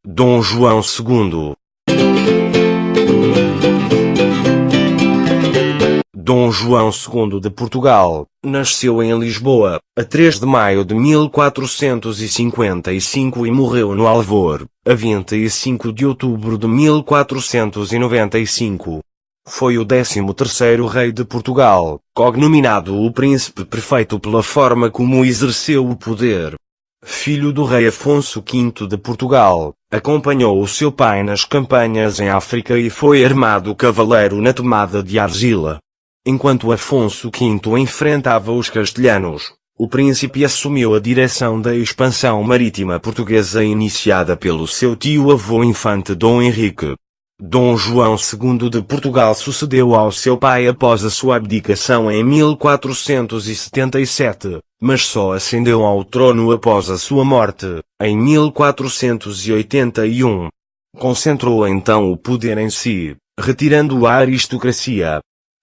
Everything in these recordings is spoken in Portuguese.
Dom João II. Dom João II de Portugal, nasceu em Lisboa, a 3 de maio de 1455 e morreu no Alvor, a 25 de outubro de 1495. Foi o 13º rei de Portugal, cognominado o Príncipe Perfeito pela forma como exerceu o poder. Filho do rei Afonso V de Portugal, acompanhou o seu pai nas campanhas em África e foi armado cavaleiro na tomada de Argila. Enquanto Afonso V enfrentava os castelhanos, o príncipe assumiu a direção da expansão marítima portuguesa iniciada pelo seu tio-avô infante Dom Henrique. Dom João II de Portugal sucedeu ao seu pai após a sua abdicação em 1477, mas só ascendeu ao trono após a sua morte, em 1481. Concentrou então o poder em si, retirando a aristocracia.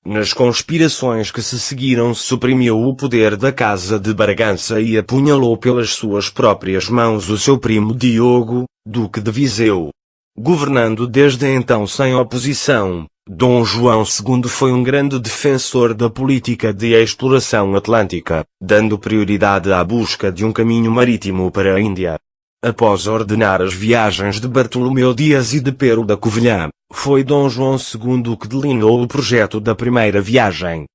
Nas conspirações que se seguiram suprimiu o poder da Casa de Bragança e apunhalou pelas suas próprias mãos o seu primo Diogo, Duque de Viseu. Governando desde então sem oposição, Dom João II foi um grande defensor da política de exploração atlântica, dando prioridade à busca de um caminho marítimo para a Índia. Após ordenar as viagens de Bartolomeu Dias e de Pero da Covilhã, foi Dom João II que delineou o projeto da primeira viagem.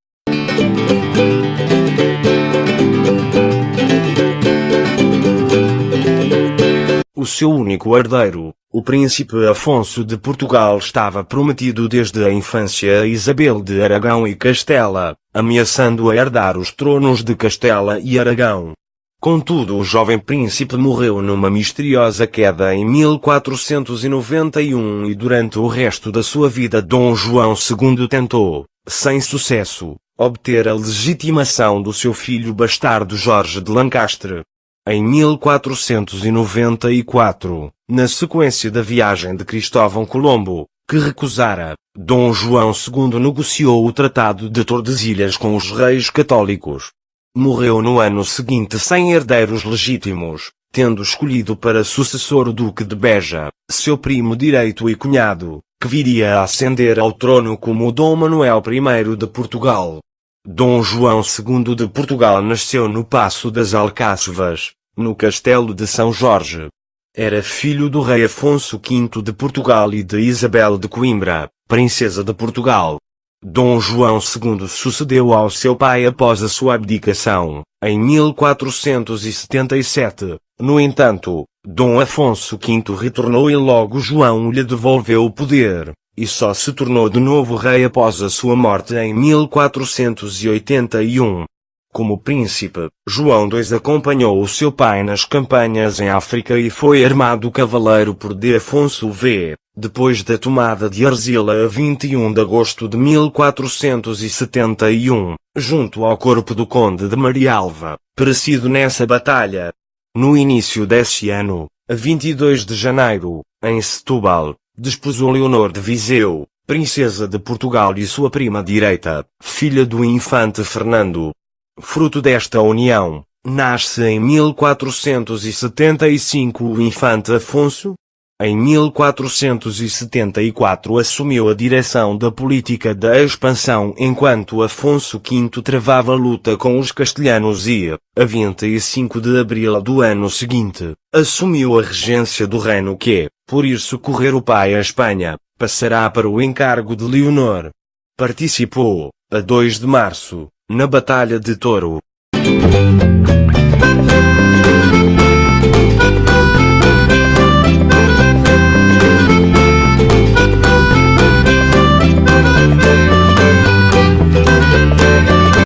O seu único herdeiro, o príncipe Afonso de Portugal, estava prometido desde a infância a Isabel de Aragão e Castela, ameaçando a herdar os tronos de Castela e Aragão. Contudo, o jovem príncipe morreu numa misteriosa queda em 1491 e durante o resto da sua vida Dom João II tentou, sem sucesso, obter a legitimação do seu filho bastardo Jorge de Lancastre. Em 1494, na sequência da viagem de Cristóvão Colombo, que recusara, Dom João II negociou o Tratado de Tordesilhas com os reis católicos. Morreu no ano seguinte sem herdeiros legítimos, tendo escolhido para sucessor o Duque de Beja, seu primo direito e cunhado, que viria a ascender ao trono como Dom Manuel I de Portugal. Dom João II de Portugal nasceu no Paço das Alcáçovas, no Castelo de São Jorge. Era filho do rei Afonso V de Portugal e de Isabel de Coimbra, princesa de Portugal. Dom João II sucedeu ao seu pai após a sua abdicação, em 1477. No entanto, Dom Afonso V retornou e logo João lhe devolveu o poder, e só se tornou de novo rei após a sua morte em 1481. Como príncipe, João II acompanhou o seu pai nas campanhas em África e foi armado cavaleiro por D. Afonso V, depois da tomada de Argila a 21 de agosto de 1471, junto ao corpo do conde de Marialva, perecido nessa batalha. No início desse ano, a 22 de janeiro, em Setúbal, desposou Leonor de Viseu, princesa de Portugal e sua prima direita, filha do infante Fernando. Fruto desta união, nasce em 1475 o infante Afonso. Em 1474 assumiu a direção da política da expansão enquanto Afonso V travava a luta com os castelhanos e, a 25 de abril do ano seguinte, assumiu a regência do reino que, por ir socorrer o pai à Espanha, passará para o encargo de Leonor. Participou, a 2 de março, na Batalha de Toro.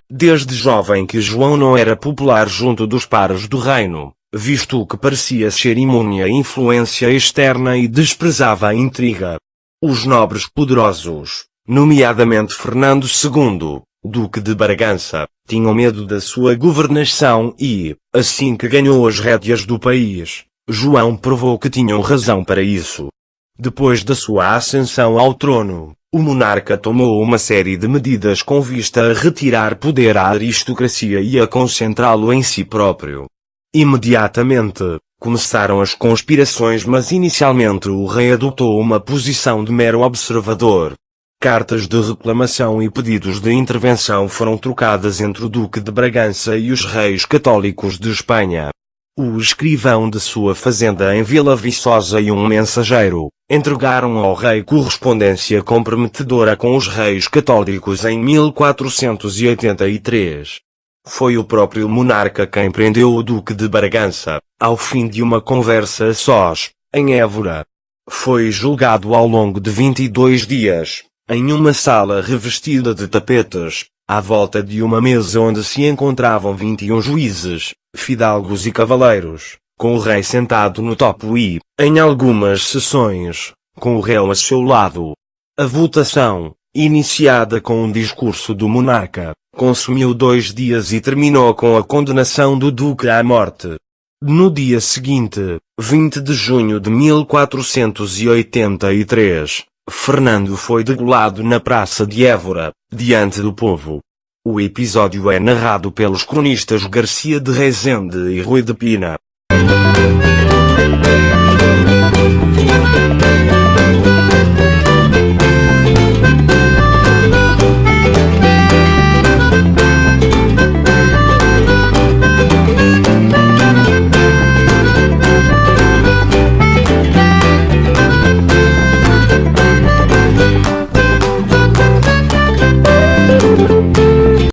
Desde jovem que João não era popular junto dos pares do reino, visto que parecia ser imune à influência externa e desprezava a intriga. Os nobres poderosos, nomeadamente Fernando II, Duque de Bragança, tinham medo da sua governação e, assim que ganhou as rédeas do país, João provou que tinham razão para isso. Depois da sua ascensão ao trono, o monarca tomou uma série de medidas com vista a retirar poder à aristocracia e a concentrá-lo em si próprio. Imediatamente, começaram as conspirações, mas inicialmente o rei adotou uma posição de mero observador. Cartas de reclamação e pedidos de intervenção foram trocadas entre o Duque de Bragança e os reis católicos de Espanha. O escrivão de sua fazenda em Vila Viçosa e um mensageiro entregaram ao rei correspondência comprometedora com os reis católicos em 1483. Foi o próprio monarca quem prendeu o Duque de Bragança, ao fim de uma conversa a sós, em Évora. Foi julgado ao longo de 22 dias, em uma sala revestida de tapetes, à volta de uma mesa onde se encontravam 21 juízes, fidalgos e cavaleiros, com o rei sentado no topo e, em algumas sessões, com o réu a seu lado. A votação, iniciada com um discurso do monarca, consumiu 2 dias e terminou com a condenação do duque à morte. No dia seguinte, 20 de junho de 1483, Fernando foi degolado na praça de Évora, diante do povo. O episódio é narrado pelos cronistas Garcia de Rezende e Rui de Pina.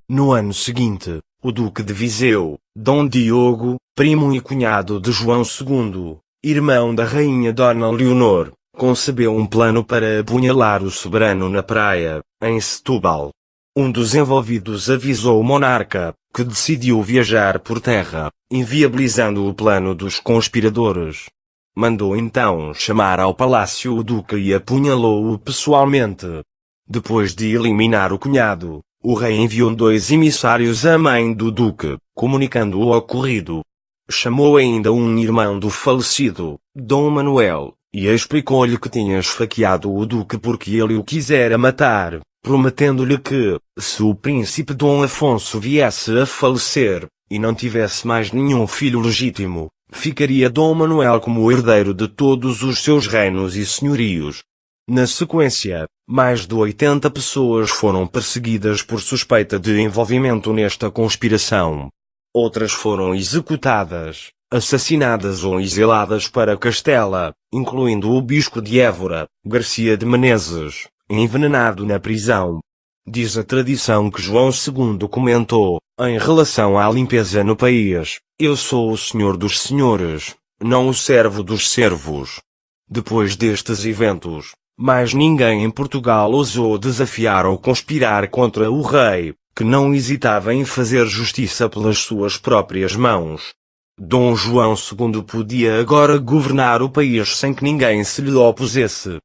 No ano seguinte, o Duque de Viseu, Dom Diogo, primo e cunhado de João II, irmão da rainha Dona Leonor, concebeu um plano para apunhalar o soberano na praia, em Setúbal. Um dos envolvidos avisou o monarca, que decidiu viajar por terra, inviabilizando o plano dos conspiradores. Mandou então chamar ao palácio o duque e apunhalou-o pessoalmente. Depois de eliminar o cunhado, o rei enviou 2 emissários à mãe do duque, comunicando o ocorrido. Chamou ainda um irmão do falecido, Dom Manuel, e explicou-lhe que tinha esfaqueado o duque porque ele o quisera matar, prometendo-lhe que, se o príncipe Dom Afonso viesse a falecer, e não tivesse mais nenhum filho legítimo, ficaria Dom Manuel como herdeiro de todos os seus reinos e senhorios. Na sequência, mais de 80 pessoas foram perseguidas por suspeita de envolvimento nesta conspiração. Outras foram executadas, assassinadas ou exiladas para Castela, incluindo o bispo de Évora, Garcia de Menezes, envenenado na prisão. Diz a tradição que João II comentou, em relação à limpeza no país: "Eu sou o senhor dos senhores, não o servo dos servos." Depois destes eventos, mais ninguém em Portugal ousou desafiar ou conspirar contra o rei, que não hesitava em fazer justiça pelas suas próprias mãos. Dom João II podia agora governar o país sem que ninguém se lhe opusesse.